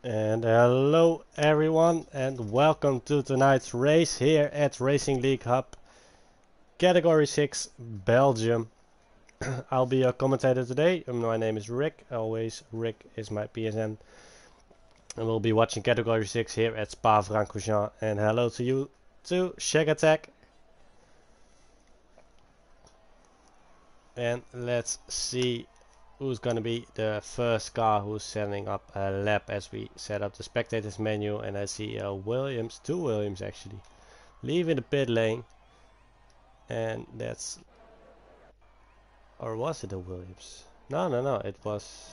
And hello everyone and welcome to tonight's race here at Racing League Hub, Category 6, Belgium. I'll be your commentator today. My name is Rick, always Rick is my PSN. And we'll be watching Category 6 here at Spa-Francorchamps. And hello to you too, Shag Attack. And let's see who's gonna be the first car who's setting up a lap as we set up the spectators menu. And I see Williams, two Williams actually, leaving the pit lane. And that's, or was it a Williams? No, it was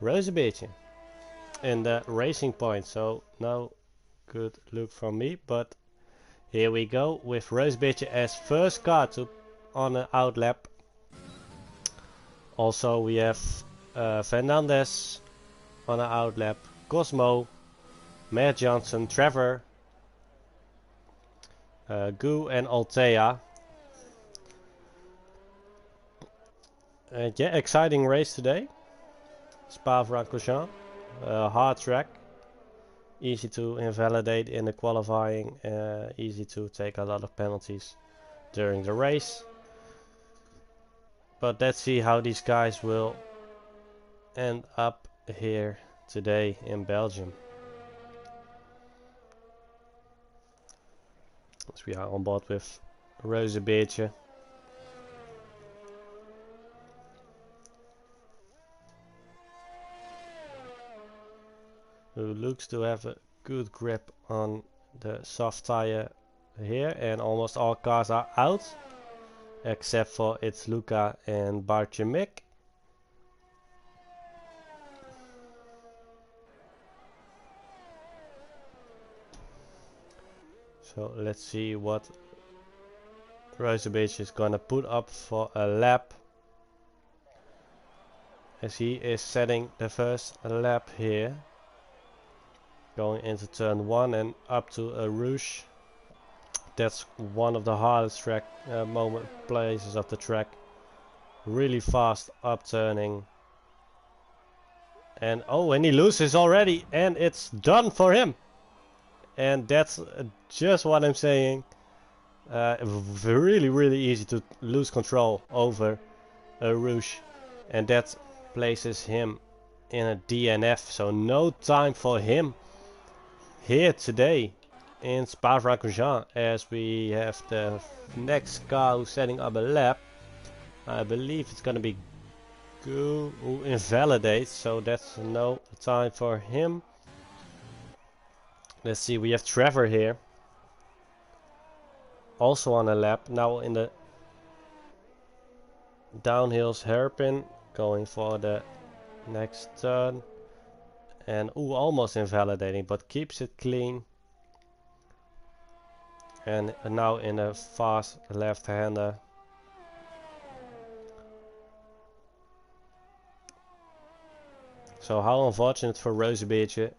Roosebeke in the racing point. So no good look from me, but here we go with Roosebeke as first car to on an out lap. Also we have Fernandez on an out lap, Cosmo, Matt Johnson, Trevor, Gu and Altea. Yeah, exciting race today. Spa-Francorchamps, hard track, easy to invalidate in the qualifying, easy to take a lot of penalties during the race. But let's see how these guys will end up here today in Belgium. So we are on board with Roosebeke. Who looks to have a good grip on the soft tire here, and almost all cars are out except for it's Luca and Bartjemik. So let's see what Roosebeke is gonna put up for a lap, as he is setting the first lap here, going into turn 1 and up to a Rouge. That's one of the hardest track places of the track. Really fast upturning. And oh, and he loses already, and it's done for him. And that's just what I'm saying. Really easy to lose control over a Rouge, and that places him in a DNF. So no time for him here today in Spa-Francorchamps, as we have the next car who's setting up a lap. I believe it's gonna be Gu who invalidates, so that's no time for him. Let's see, we have Trevor here, also on a lap, now in the downhills hairpin, going for the next turn. And almost invalidating, but keeps it clean. And now in a fast left-hander. So how unfortunate for Roosebeke.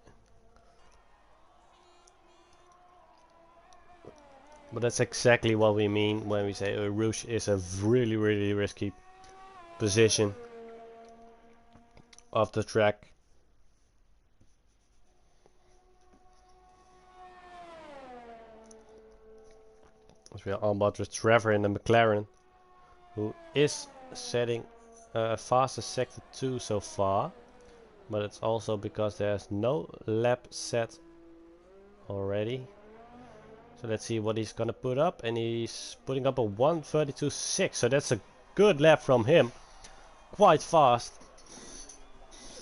But that's exactly what we mean when we say Rouge is a really risky position of the track. As we are on board with Trevor in the McLaren, who is setting fastest sector 2 so far, but it's also because there's no lap set already. So let's see what he's gonna put up, and he's putting up a 1:32.6, so that's a good lap from him, quite fast.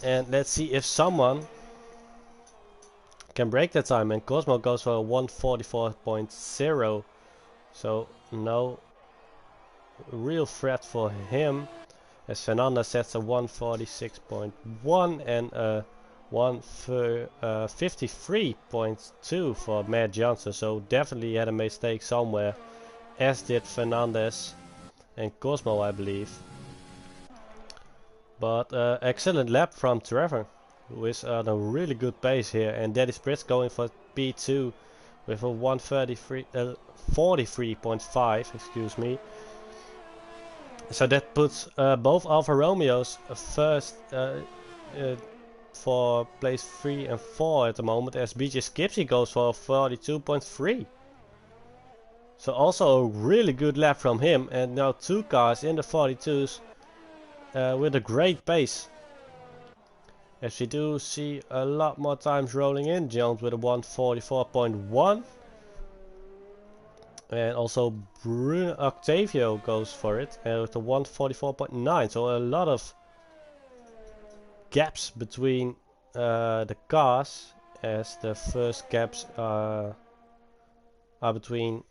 And let's see if someone can break that time, and Cosmo goes for a 1:44.0. So no real threat for him, as Fernanda sets a 1:46.1 and a 1:53.2 for Matt Johnson. So definitely had a mistake somewhere, as did Fernandez and Cosmo, I believe. But excellent lap from Trevor, who is at a really good pace here, and Daddy Spritz going for P2 with a 1:43.5, excuse me. So that puts both Alfa Romeos first for place 3 and 4 at the moment, as BJ Skipsy goes for 42.3. So also a really good lap from him, and now 2 cars in the 42s with a great pace. As we do see a lot more times rolling in, Jones with a 144.1. And also Bruno Octavio goes for it with a 144.9. So a lot of gaps between the cars, as the first gaps are between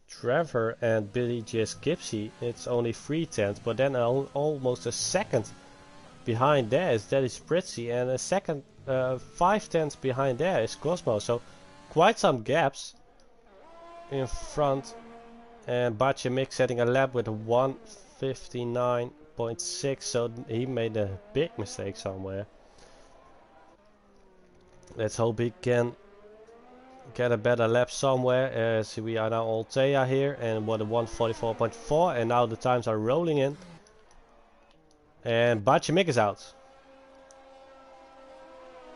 Trevor and Billy J. Skipsy. It's only 3/10, but then almost a second behind there is Daddy Spritzy, and a second 5/10 behind there is Cosmo. So quite some gaps in front, and Bachemik setting a lap with a 159.6, so he made a big mistake somewhere. Let's hope he can get a better lap somewhere, as we are now Altea here, and what a 144.4, and now the times are rolling in. And Bachemik is out.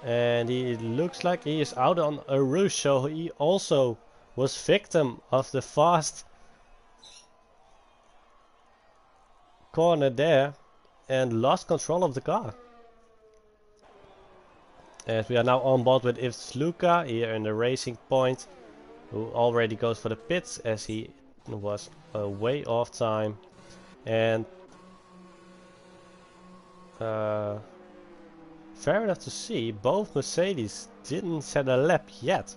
And he looks like he is out on a roost, so he also was victim of the fast corner there and lost control of the car. As we are now on board with Yves Luca here in the racing point, who already goes for the pits as he was way off time. And fair enough to see, both Mercedes didn't set a lap yet.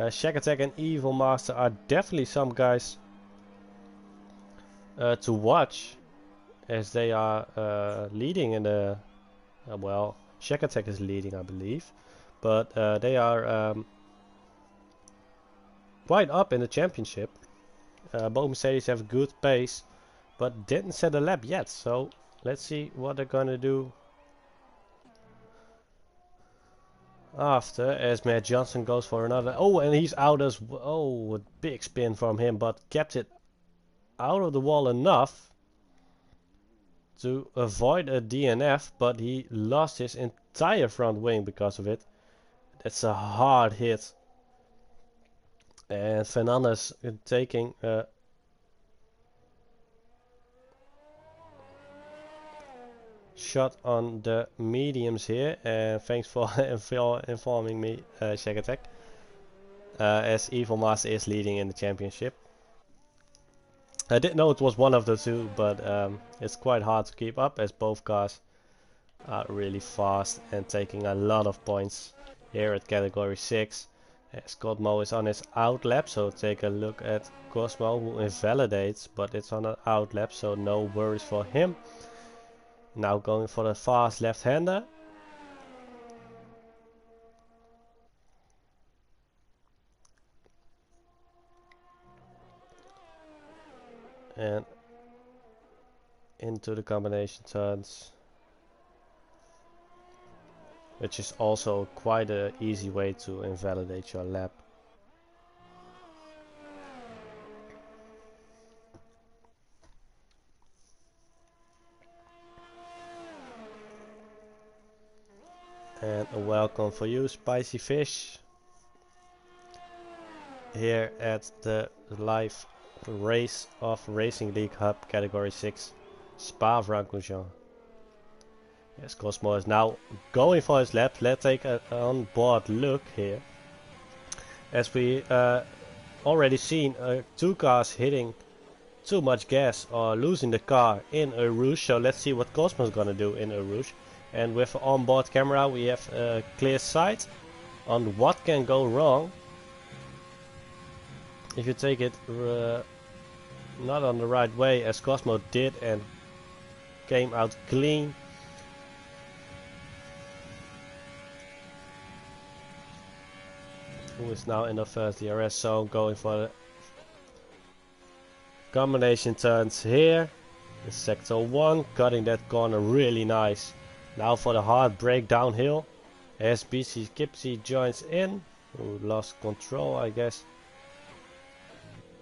Shack Attack and Evil Master are definitely some guys to watch, as they are leading in the well, Shack Attack is leading, I believe, but they are quite up in the championship. Both Mercedes have a good pace, but didn't set a lap yet, so let's see what they're gonna do after, as Matt Johnson goes for another. Oh, and he's out as well. Oh, a big spin from him, but kept it out of the wall enough to avoid a DNF, but he lost his entire front wing because of it. That's a hard hit. And Fernandez taking a shot on the mediums here, and thanks for informing me, Shack Attack, as Evil Master is leading in the championship. I didn't know it was one of the two, but it's quite hard to keep up, as both cars are really fast and taking a lot of points here at category 6. Cosmo is on his out lap, so take a look at Cosmo, who invalidates, but it's on an out lap, so no worries for him. Now going for the fast left-hander. And into the combination turns, which is also quite an easy way to invalidate your lap. And a welcome for you, Spicy Fish, here at the live race of Racing League Hub category 6 Spa-Francorchamps. Yes, Cosmo is now going for his lap. Let's take an on-board look here, as we already seen 2 cars hitting too much gas or losing the car in a rouge. So let's see what Cosmo's gonna do in a rouge. And with on-board camera we have a clear sight on what can go wrong if you take it not on the right way, as Cosmo did, and came out clean. Who is now in the first DRS zone, going for the combination turns here in sector 1, cutting that corner really nice. Now for the hard brake downhill, as BC Skipsy joins in, who lost control I guess,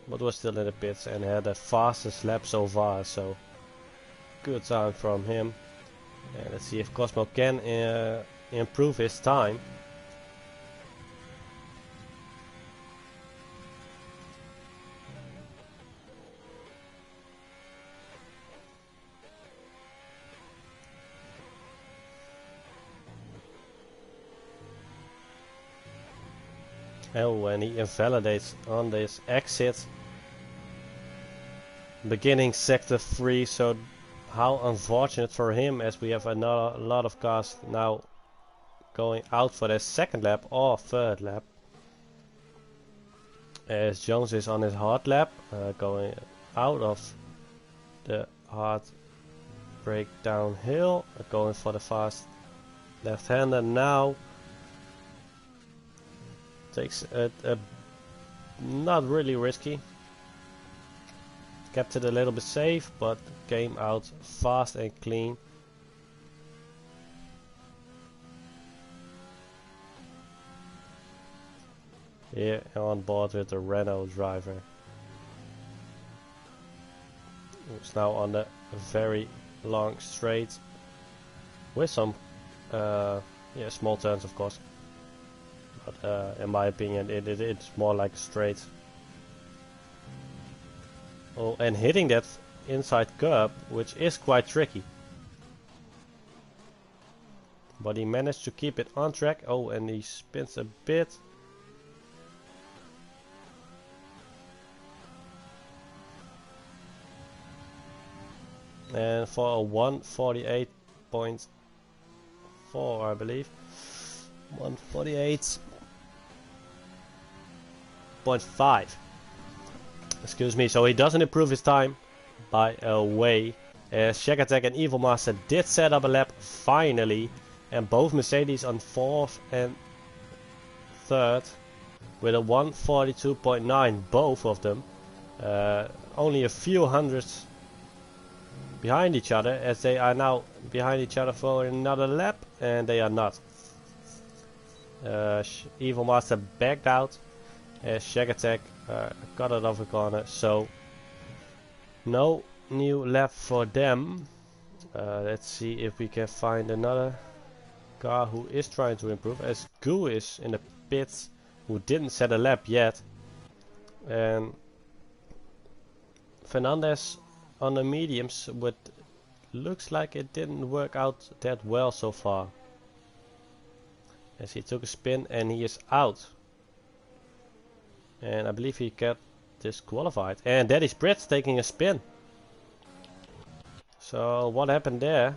but was still in the pits and had the fastest lap so far, so good time from him. Let's see if Cosmo can improve his time. Oh, and he invalidates on this exit. Beginning sector 3, so how unfortunate for him, as we have a lot of cars now going out for their second lap or third lap. As Jones is on his hard lap, going out of the hard brake downhill, going for the fast left-hander now. Takes a not really risky. Kept it a little bit safe, but came out fast and clean. Here on board with the Renault driver, who's now on the very long straight with some small turns, of course. But in my opinion, it's more like a straight. Oh, and hitting that inside curb, which is quite tricky. But he managed to keep it on track. Oh, and he spins a bit. And for a 148.4, I believe. 148.5. Excuse me, so he doesn't improve his time by a way. Shack Attack and Evil Master did set up a lap finally. And both Mercedes on 4th and 3rd with a 142.9, both of them. Only a few hundreds behind each other, as they are now behind each other for another lap, and they are not. Evil Master backed out. Shack Attack got it off the corner, so no new lap for them. Let's see if we can find another car who is trying to improve, as Goo is in the pits, who didn't set a lap yet, and Fernandez on the mediums, but looks like it didn't work out that well so far, as he took a spin and he is out. And I believe he got disqualified. And Daddy's Brits taking a spin. So what happened there?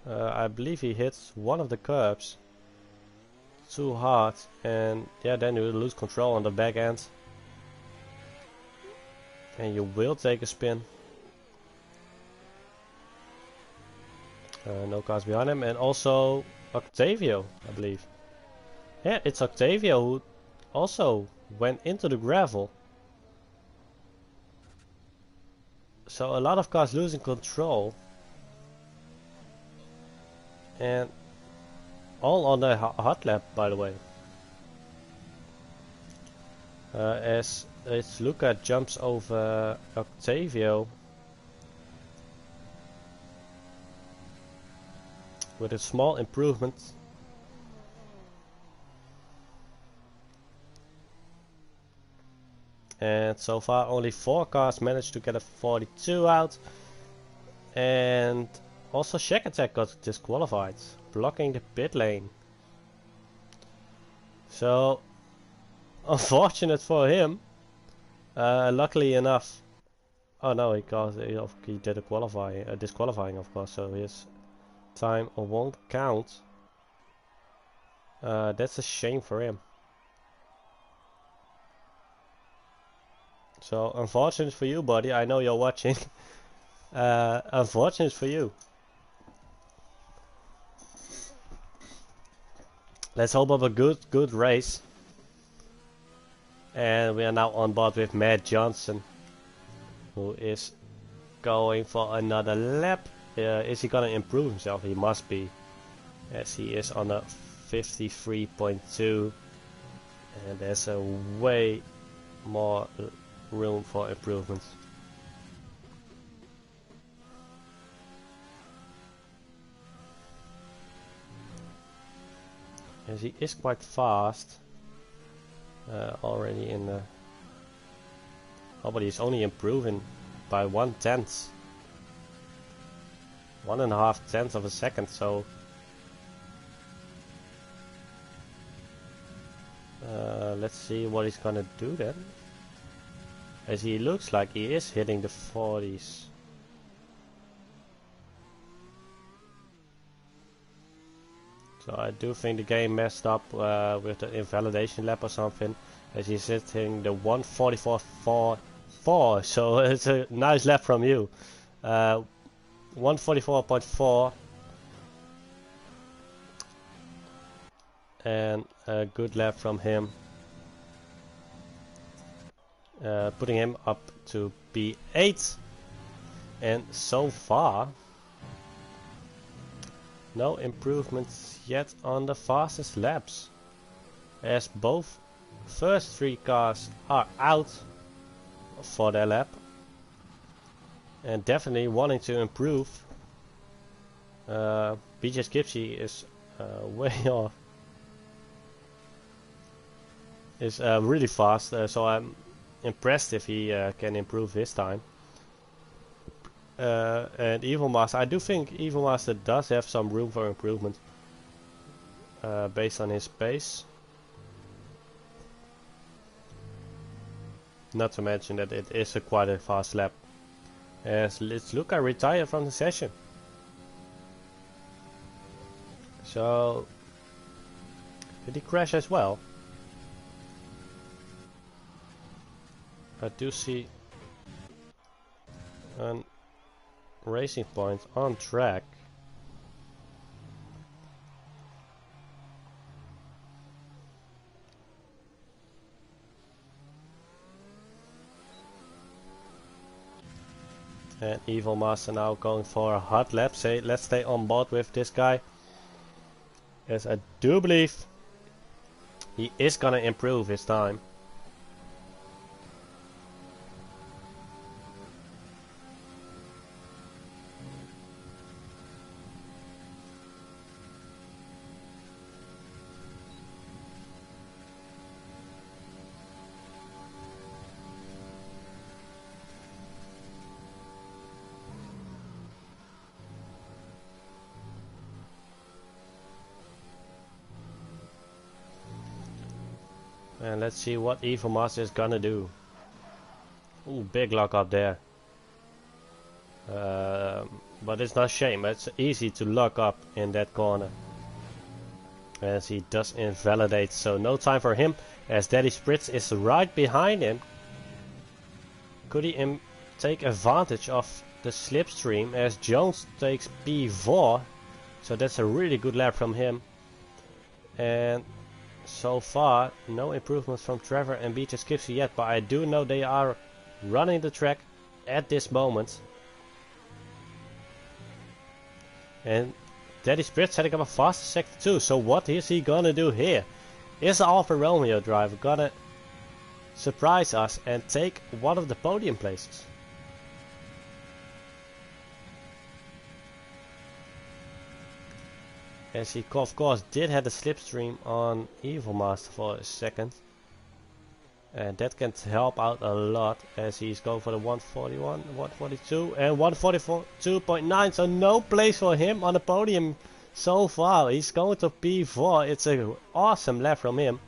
I believe he hits one of the curbs too hard, and yeah, then you lose control on the back end. And you will take a spin. No cars behind him, and also Octavio, I believe. Yeah, it's Octavio who also went into the gravel. So a lot of cars losing control, and all on the hot lap, by the way. As Luca jumps over Octavio with a small improvement. And so far only 4 cars managed to get a 42 out. And also Shack Attack got disqualified, blocking the pit lane. So unfortunate for him. Luckily enough. Oh no, he did a disqualifying, of course, so his time won't count. That's a shame for him. So unfortunate for you, buddy. I know you're watching. Unfortunate for you. Let's hope of a good race. And we are now on board with Matt Johnson, who is going for another lap. Is he gonna improve himself? He must be, as he is on a 53.2, and there's a way more room for improvement. as he is quite fast already in the... Oh, but he's only improving by 1/10. 1.5 tenths of a second, so... let's see what he's gonna do then. As he looks like he is hitting the 40s. So I do think the game messed up with the invalidation lap or something. As he's hitting the 144.4. So it's a nice lap from you. 144.4. And a good lap from him. Putting him up to P8. And so far, no improvements yet on the fastest laps, as both first 3 cars are out for their lap and definitely wanting to improve. BJ Skipsy is way off. Is really fast, so I'm impressed if he can improve his time. And Evil Master, I do think Evil Master does have some room for improvement based on his pace. Not to mention that it is quite a fast lap. As let's look, I retired from the session. So did he crash as well? I do see an Racing Point on track. And Evil Master now going for a hot lap. Let's stay on board with this guy, as I do believe he is gonna improve his time. And let's see what Evil Master is gonna do. Ooh, big lock up there. But it's not shame, it's easy to lock up in that corner. As he does invalidate, so no time for him, as Daddy Spritz is right behind him. Could he take advantage of the slipstream, as Jones takes P4, so that's a really good lap from him. And so far, no improvements from Trevor and BJ Skipsy yet, but I do know they are running the track at this moment. And Daddy Spritz setting up a faster sector too, so what is he gonna do here? Is the Alfa Romeo driver gonna surprise us and take one of the podium places? As he of course did have the slipstream on Evil Master for a second. And that can help out a lot, as he's going for the 141, 142 and 142.9. So no place for him on the podium so far. He's going to P4. It's an awesome lap from him.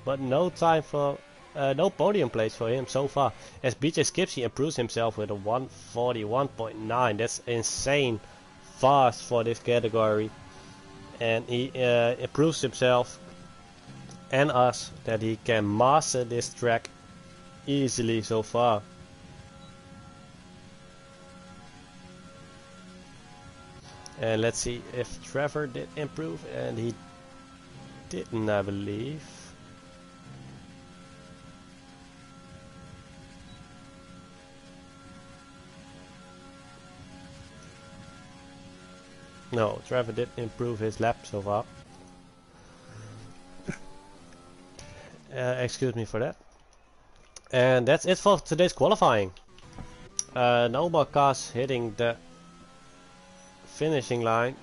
But no time for, no podium place for him so far. As BJ Skipsy improves himself with a 141.9. That's insane fast for this category. And he improves himself and us that he can master this track easily so far. And let's see if Trevor did improve, and he didn't, I believe. No, Trevor did improve his lap so far. Excuse me for that. And that's it for today's qualifying. No more cars hitting the finishing line.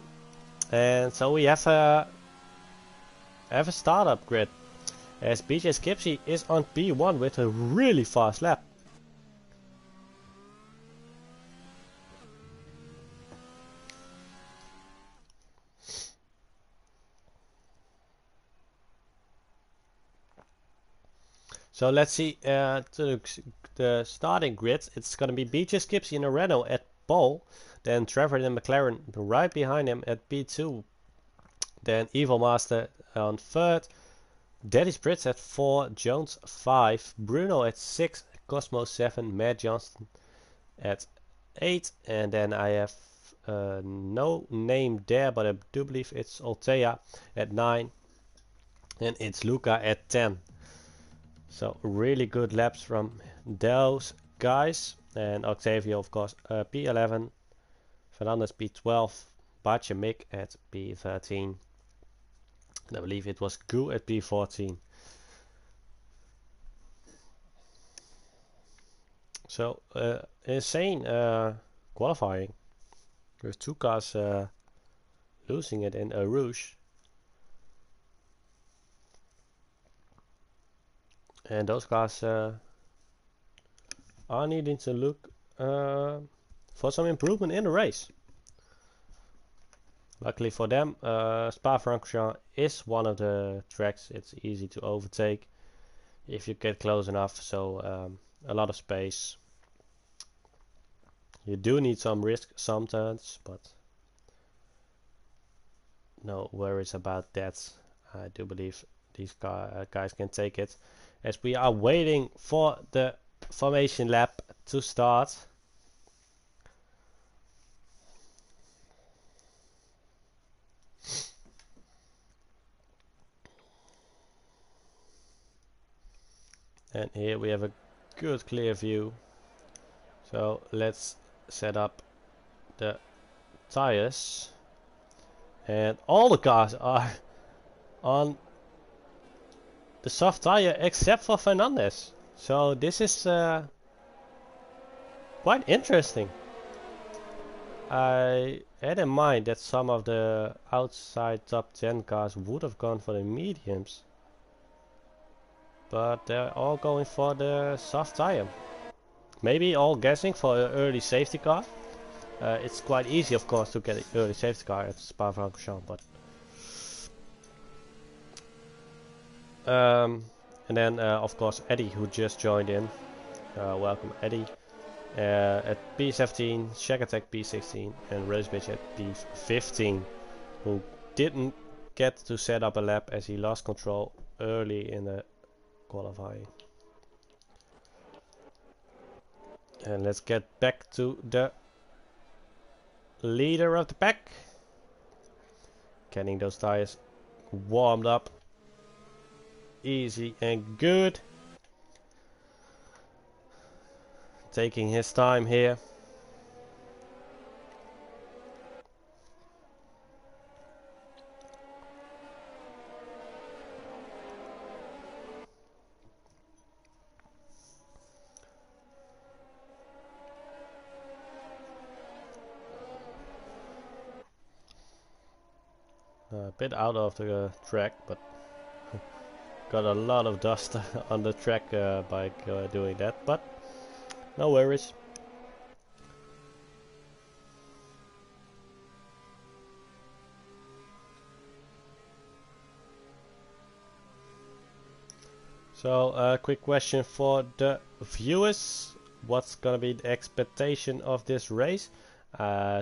And so we have have a startup grid, as BJ Skipsy is on P1 with a really fast lap. So let's see to the starting grid. It's gonna be BJ Skipsy in a Renault at pole, then Trevor in a McLaren right behind him at P2, then Evil Master on third, Daddy Spritz at 4, Jones 5, Bruno at 6, Cosmo 7, Matt Johnston at 8, and then I have no name there, but I do believe it's Altea at 9, and it's Luca at 10. So really good laps from those guys, and Octavio of course P11, Fernandez P12, Bache Mick at P13. I believe it was Gu at P14. So insane qualifying with 2 cars losing it in Rouge. And those cars are needing to look for some improvement in the race. Luckily for them, Spa-Francorchamps is one of the tracks it's easy to overtake if you get close enough, so a lot of space. You do need some risk sometimes, but no worries about that. I do believe these guys can take it, as we are waiting for the formation lap to start. And here we have a good clear view. So let's set up the tires. And all the cars are on the soft tire except for Fernandez. So this is quite interesting. I had in mind that some of the outside top 10 cars would have gone for the mediums, but they're all going for the soft tire. Maybe all guessing for an early safety car. It's quite easy, of course, to get an early safety car at Spa-Francorchamps, but and then of course Eddie, who just joined in. Welcome Eddie. At P17, Shagatek P16, and Rosebitch at P15, who didn't get to set up a lap as he lost control early in the qualifying. And let's get back to the leader of the pack. Getting those tires warmed up. Easy and good. Taking his time here. A bit out of the track, but got a lot of dust on the track by doing that, but no worries. So quick question for the viewers: what's gonna be the expectation of this race?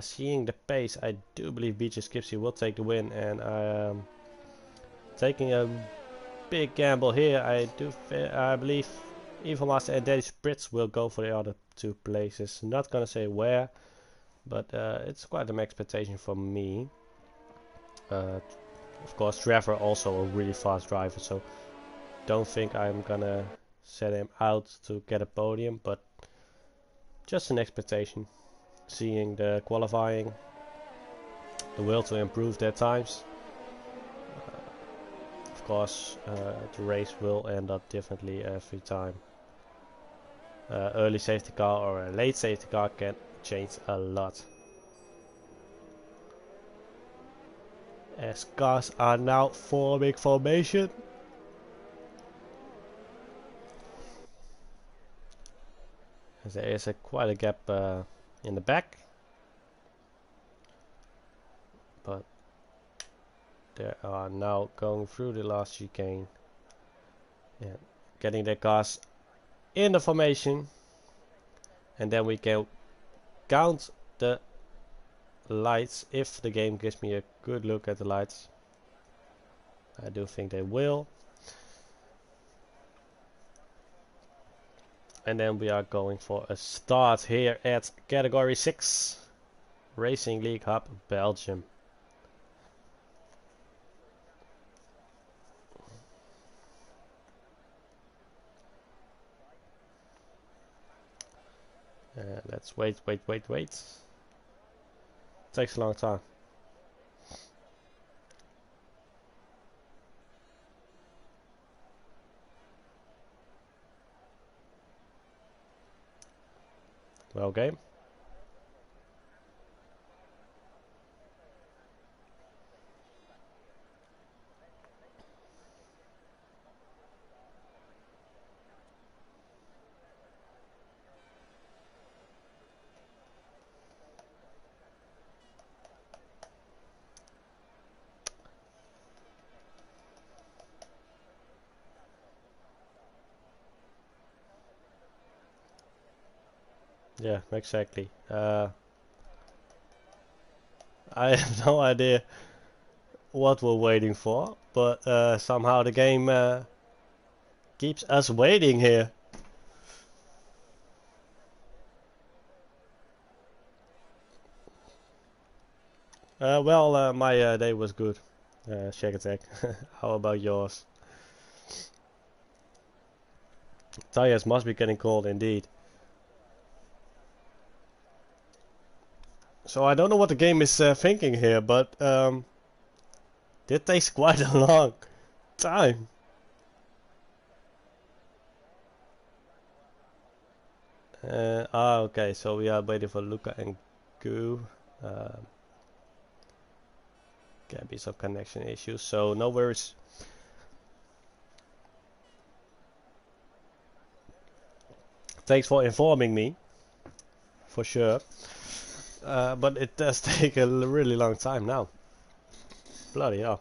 Seeing the pace, I do believe BJ Skipsy will take the win, and I'm taking a big gamble here. I believe Evil Master and Daddy Spritz will go for the other 2 places. Not gonna say where, but it's quite an expectation for me. Of course, Trevor also a really fast driver, so don't think I'm gonna set him out to get a podium, but just an expectation. Seeing the qualifying, the will to improve their times. Of course, the race will end up differently every time. Early safety car or a late safety car can change a lot. as cars are now forming formation. As there is quite a gap in the back, but they are now going through the last chicane and getting their cars in the formation, and then we can count the lights if the game gives me a good look at the lights. I do think they will. And then we are going for a start here at category 6 Racing League Hub Belgium. Let's wait. Takes a long time. Well, game. Yeah, exactly. I have no idea what we're waiting for, but somehow the game keeps us waiting here. Well, my day was good. Shack attack. How about yours? Tires must be getting cold indeed. So I don't know what the game is thinking here, but it takes quite a long time. Okay, so we are waiting for Luca and Goo. Can be some connection issues, so no worries. Thanks for informing me, for sure. But it does take a really long time now. Bloody hell.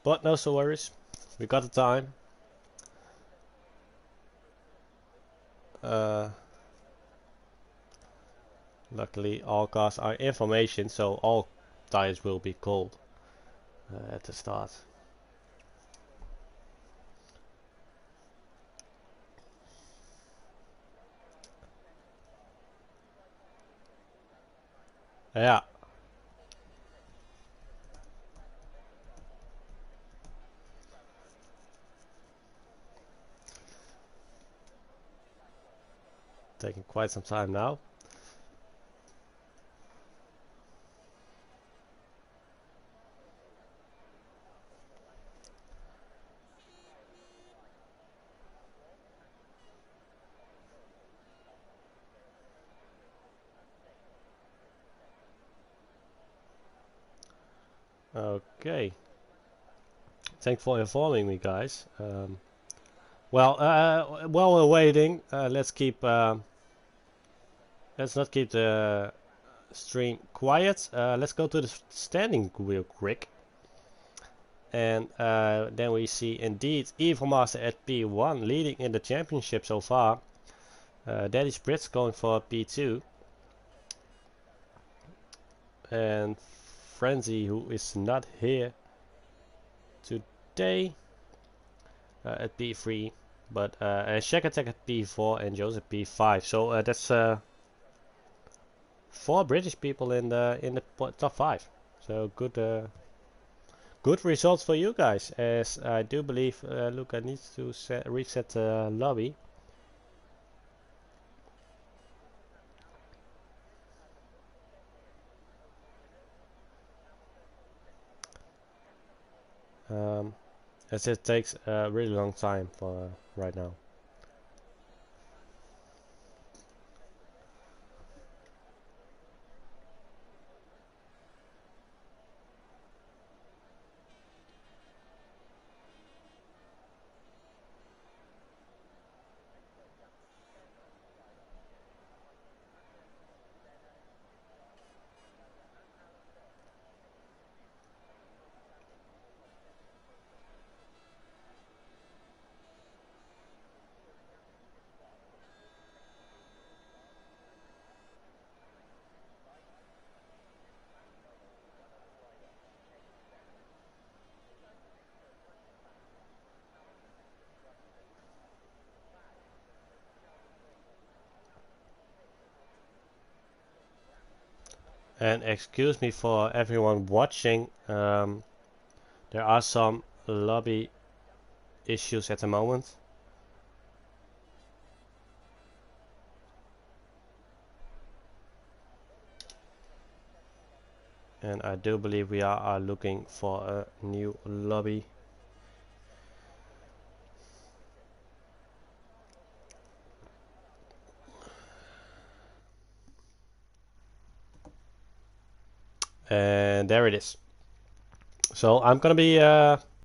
But no worries. We got the time. Luckily all cars are in formation, so all tires will be cold at the start. Yeah. Taking quite some time now. Okay. Thanks for informing me, guys. While we're waiting, let's not keep the stream quiet. Let's go to the standing real quick. And then we see indeed Evil Master at P1 leading in the championship so far. Daddy Spritz going for P2. And Frenzy, who is not here today, at P3. But Shack Attack at P4 and Joseph P5. So that's 4 British people in the top 5. So good results for you guys, as I do believe Luca needs to reset the lobby. As it takes a really long time for right now. And excuse me for everyone watching. There are some lobby issues at the moment. And I do believe we are looking for a new lobby. And there it is. So I'm gonna be